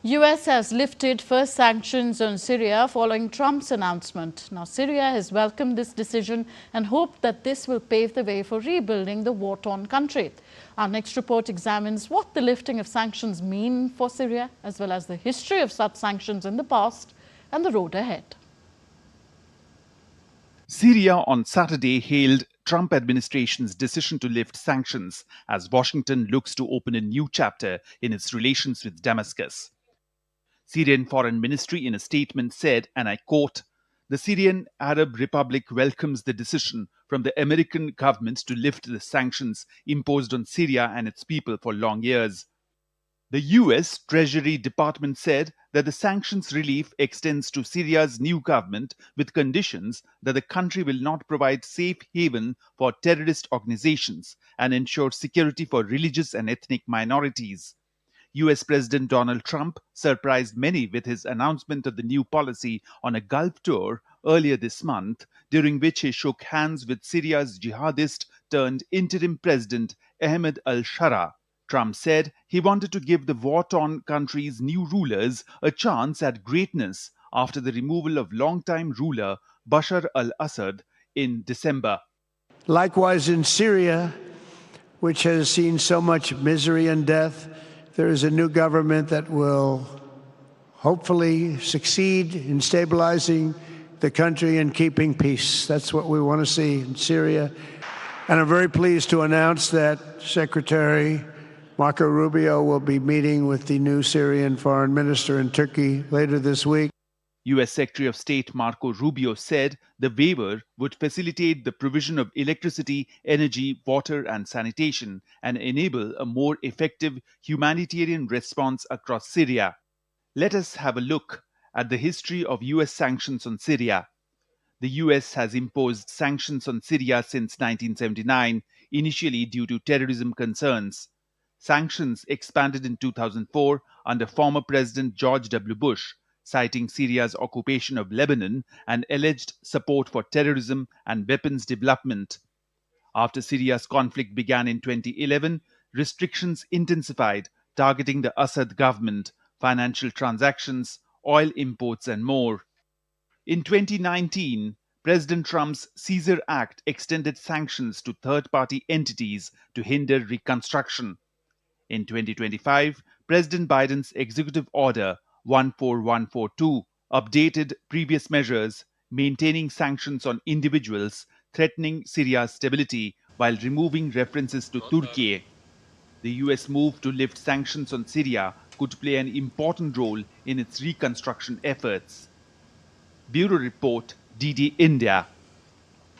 US has lifted first sanctions on Syria following Trump's announcement. Now, Syria has welcomed this decision and hoped that this will pave the way for rebuilding the war-torn country. Our next report examines what the lifting of sanctions mean for Syria, as well as the history of such sanctions in the past and the road ahead. Syria on Saturday hailed Trump administration's decision to lift sanctions as Washington looks to open a new chapter in its relations with Damascus. Syrian Foreign Ministry in a statement said, and I quote, "The Syrian Arab Republic welcomes the decision from the American government to lift the sanctions imposed on Syria and its people for long years." The US Treasury Department said that the sanctions relief extends to Syria's new government with conditions that the country will not provide safe haven for terrorist organizations and ensure security for religious and ethnic minorities. US President Donald Trump surprised many with his announcement of the new policy on a Gulf tour earlier this month, during which he shook hands with Syria's jihadist turned interim president Ahmed al-Shara. Trump said he wanted to give the war-torn country's new rulers a chance at greatness after the removal of longtime ruler Bashar al-Assad in December. Likewise, in Syria, which has seen so much misery and death, there is a new government that will hopefully succeed in stabilizing the country and keeping peace. That's what we want to see in Syria. And I'm very pleased to announce that Secretary Marco Rubio will be meeting with the new Syrian foreign minister in Turkey later this week. US Secretary of State Marco Rubio said the waiver would facilitate the provision of electricity, energy, water, and sanitation and enable a more effective humanitarian response across Syria. Let us have a look at the history of US sanctions on Syria. The US has imposed sanctions on Syria since 1979, initially due to terrorism concerns. Sanctions expanded in 2004 under former President George W. Bush, citing Syria's occupation of Lebanon and alleged support for terrorism and weapons development. After Syria's conflict began in 2011, restrictions intensified, targeting the Assad government, financial transactions, oil imports, and more. In 2019, President Trump's Caesar Act extended sanctions to third-party entities to hinder reconstruction. In 2025, President Biden's Executive Order 14142 updated previous measures, maintaining sanctions on individuals threatening Syria's stability while removing references to Turkey. The US move to lift sanctions on Syria could play an important role in its reconstruction efforts. Bureau Report, DD India.